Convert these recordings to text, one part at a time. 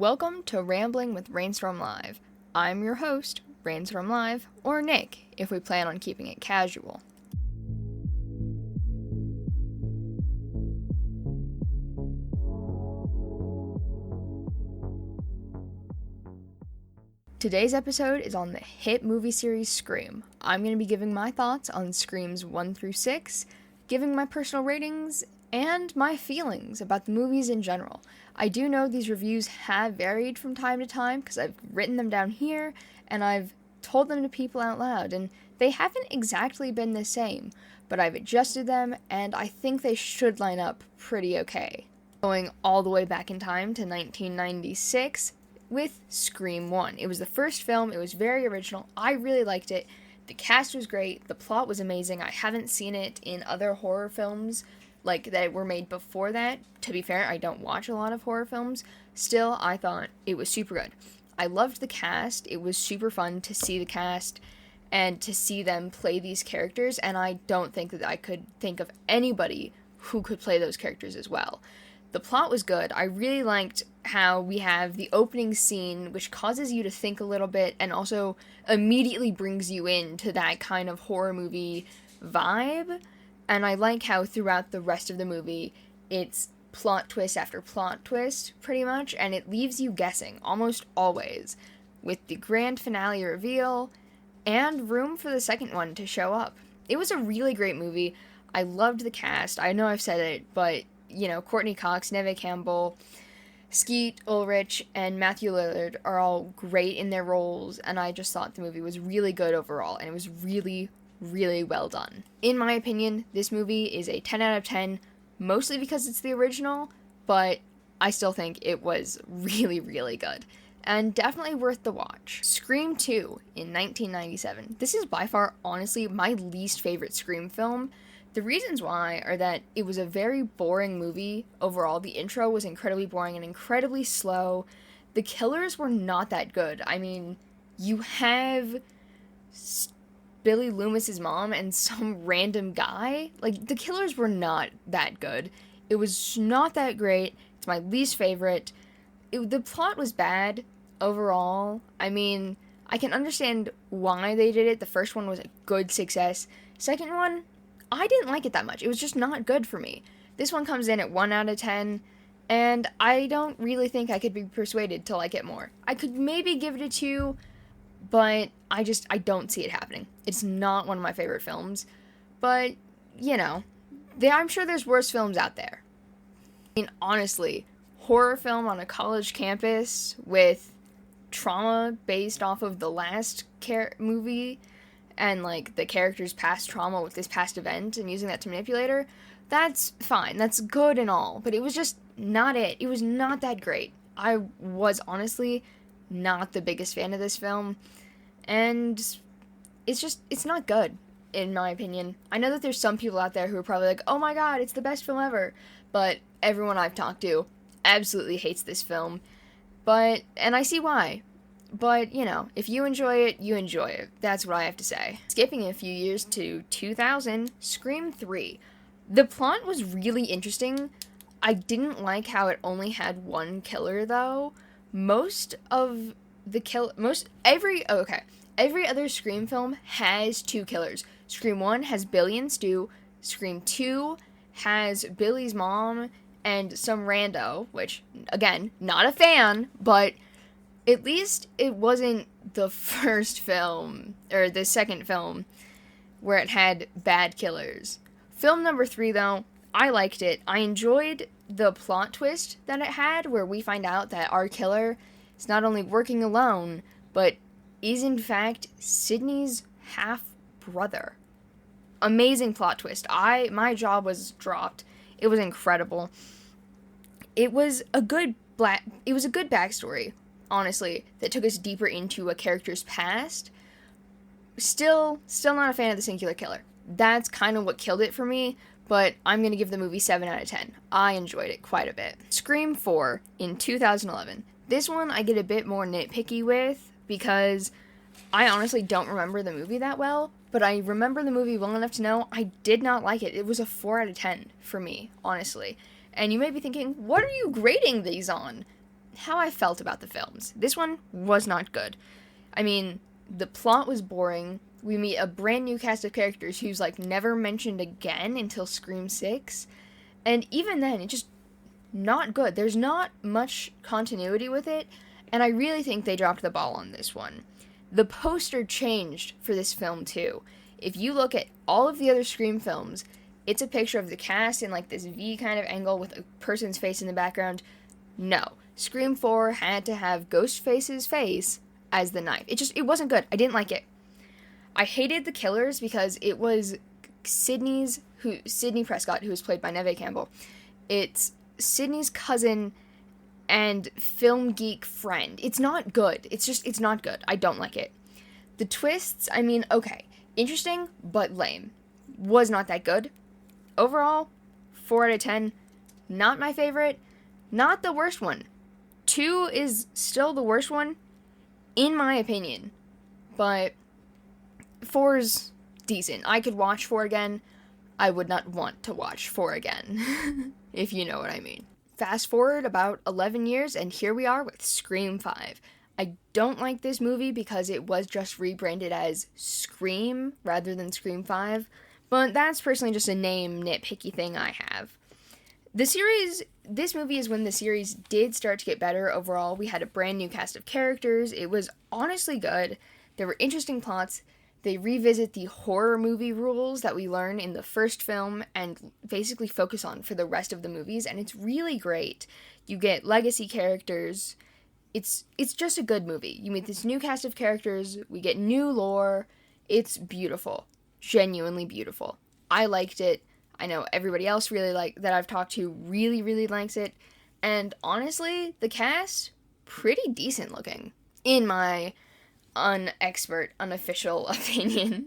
Welcome to Rambling with Rainstorm Live. I'm your host, Rainstorm Live, or Nick, if we plan on keeping it casual. Today's episode is on the hit movie series Scream. I'm going to be giving my thoughts on Screams 1 through 6, giving my personal ratings, and my feelings about the movies in general. I do know these reviews have varied from time to time because I've written them down here and I've told them to people out loud, and they haven't exactly been the same, but I've adjusted them and I think they should line up pretty okay. Going all the way back in time to 1996 with Scream 1. It was the first film, it was very original, I really liked it, the cast was great, the plot was amazing. I haven't seen it in other horror films like that were made before that. To be fair, I don't watch a lot of horror films. Still, I thought it was super good. I loved the cast. It was super fun to see the cast and to see them play these characters, and I don't think that I could think of anybody who could play those characters as well. The plot was good. I really liked how we have the opening scene, which causes you to think a little bit and also immediately brings you into that kind of horror movie vibe. And I like how throughout the rest of the movie, it's plot twist after plot twist, pretty much, and it leaves you guessing, almost always, with the grand finale reveal, and room for the second one to show up. It was a really great movie. I loved the cast. I know I've said it, but, Courtney Cox, Neve Campbell, Skeet Ulrich, and Matthew Lillard are all great in their roles, and I just thought the movie was really good overall, and it was really well done. In my opinion, this movie is a 10 out of 10, mostly because it's the original, but I still think it was really good, and definitely worth the watch. Scream 2 in 1997. This is by far, honestly, my least favorite Scream film. The reasons why are that it was a very boring movie overall. The intro was incredibly boring and incredibly slow. The killers were not that good. I mean, you have Billy Loomis's mom and some random guy. Like, the killers were not that good. It was not that great. It's my least favorite. The plot was bad overall. I mean, I can understand why they did it. The first one was a good success. Second one, I didn't like it that much. It was just not good for me. This one comes in at 1 out of 10, and I don't really think I could be persuaded to like it more. I could maybe give it a 2, but I don't see it happening. It's not one of my favorite films, but, I'm sure there's worse films out there. I mean, honestly, horror film on a college campus with trauma based off of the last movie and, the character's past trauma with this past event and using that to manipulate her, that's fine. That's good and all, but it was just not it. It was not that great. I was honestly not the biggest fan of this film, and it's not good, in my opinion. I know that there's some people out there who are probably like, oh my god, it's the best film ever, but everyone I've talked to absolutely hates this film, and I see why, but, if you enjoy it, you enjoy it. That's what I have to say. Skipping a few years to 2000, Scream 3. The plot was really interesting. I didn't like how it only had one killer, though. Every other Scream film has 2 killers. Scream 1 has Billy and Stu. Scream 2 has Billy's mom and some rando, which, again, not a fan, but at least it wasn't the first film, or the second film, where it had bad killers. Film number 3, though, I liked it. I enjoyed the plot twist that it had, where we find out that our killer is not only working alone, but is in fact Sydney's half-brother. Amazing plot twist. My jaw was dropped. It was incredible. It was a good backstory, honestly, that took us deeper into a character's past. Still not a fan of the singular killer. That's kind of what killed it for me, but I'm going to give the movie 7 out of 10. I enjoyed it quite a bit. Scream 4 in 2011. This one I get a bit more nitpicky with because I honestly don't remember the movie that well, but I remember the movie well enough to know I did not like it. It was a 4 out of 10 for me, honestly. And you may be thinking, what are you grading these on? how I felt about the films. This one was not good. I mean, the plot was boring. We meet a brand new cast of characters who's like never mentioned again until Scream 6. And even then, it's just not good. There's not much continuity with it, and I really think they dropped the ball on this one. The poster changed for this film too. If you look at all of the other Scream films, it's a picture of the cast in like this V kind of angle with a person's face in the background. No. Scream 4 had to have Ghostface's face as the knife. It wasn't good. I didn't like it. I hated the killers because it was Sidney Prescott, who was played by Neve Campbell. It's Sidney's cousin and film geek friend. It's not good. It's not good. I don't like it. The twists, I mean, okay. Interesting, but lame. Was not that good. Overall, 4 out of 10. Not my favorite. Not the worst one. 2 is still the worst one, in my opinion. But 4's decent. I could watch 4 again. I would not want to watch 4 again, if you know what I mean. Fast forward about 11 years, and here we are with Scream 5. I don't like this movie because it was just rebranded as Scream rather than Scream 5, but that's personally just a name nitpicky thing I have. This movie is when the series did start to get better overall. We had a brand new cast of characters. It was honestly good. There were interesting plots. They revisit the horror movie rules that we learn in the first film and basically focus on for the rest of the movies, and it's really great. You get legacy characters. It's just a good movie. You meet this new cast of characters. We get new lore. It's beautiful. Genuinely beautiful. I liked it. I know everybody else that I've talked to really, really likes it. And honestly, the cast, pretty decent looking, in my unofficial opinion.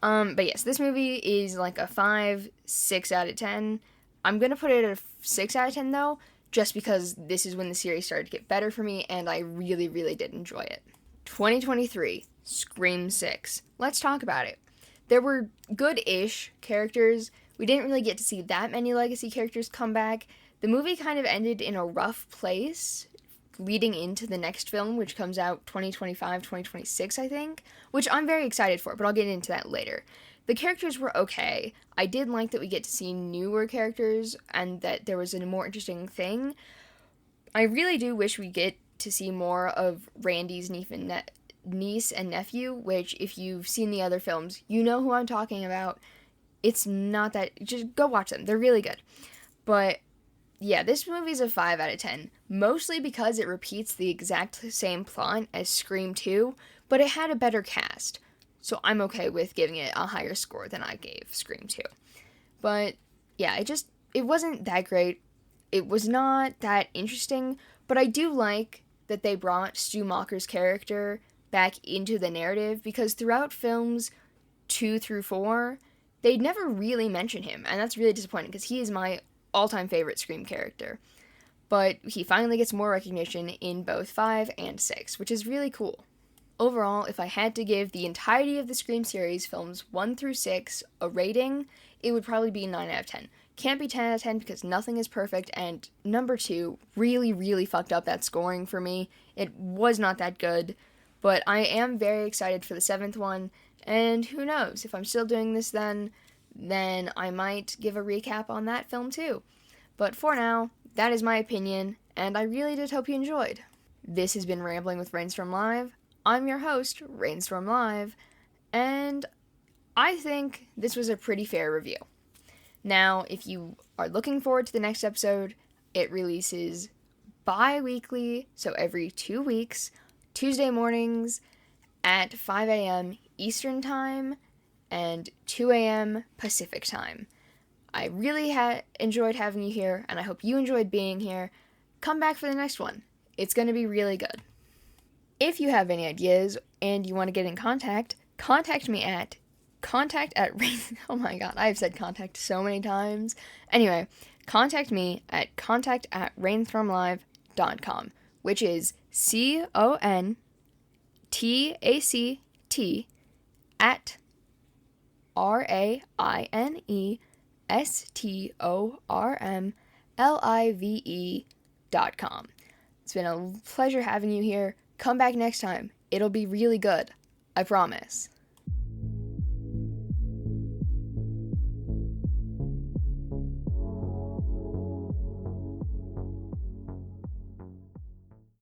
But yes, this movie is like a 6 out of 10. I'm gonna put it at a 6 out of 10 though, just because this is when the series started to get better for me, and I really, really did enjoy it. 2023, Scream 6. Let's talk about it. There were good-ish characters. We didn't really get to see that many legacy characters come back. The movie kind of ended in a rough place, leading into the next film, which comes out 2025, 2026, I think, which I'm very excited for, but I'll get into that later. The characters were okay. I did like that we get to see newer characters and that there was a more interesting thing. I really do wish we get to see more of Randy's niece and nephew, which, if you've seen the other films, you know who I'm talking about. It's not that... Just go watch them. They're really good. But yeah, this movie's a 5 out of 10, mostly because it repeats the exact same plot as Scream 2, but it had a better cast, so I'm okay with giving it a higher score than I gave Scream 2. But yeah, it wasn't that great. It was not that interesting, but I do like that they brought Stu Macher's character back into the narrative, because throughout films 2 through 4, they'd never really mention him, and that's really disappointing, because he is my all-time favorite Scream character. But he finally gets more recognition in both 5 and 6, which is really cool. Overall, if I had to give the entirety of the Scream series, films 1 through 6, a rating, it would probably be 9 out of 10. Can't be 10 out of 10 because nothing is perfect, and number 2 really, really fucked up that scoring for me. It was not that good, but I am very excited for the 7th one, and who knows, if I'm still doing this then I might give a recap on that film too. But for now, that is my opinion, and I really did hope you enjoyed. This has been Rambling with Rainstorm Live. I'm your host, Rainstorm Live, and I think this was a pretty fair review. Now, if you are looking forward to the next episode, it releases bi-weekly, so every 2 weeks, Tuesday mornings at 5 a.m. Eastern Time and 2 a.m. Pacific Time. I really enjoyed having you here, and I hope you enjoyed being here. Come back for the next one. It's going to be really good. If you have any ideas and you want to get in contact me at oh my god, I've said contact so many times. Anyway, contact me at contact@rainstormlive.com, which is CONTACT at RAINESTORMLIVE.com. It's been a pleasure having you here. Come back next time. It'll be really good. I promise.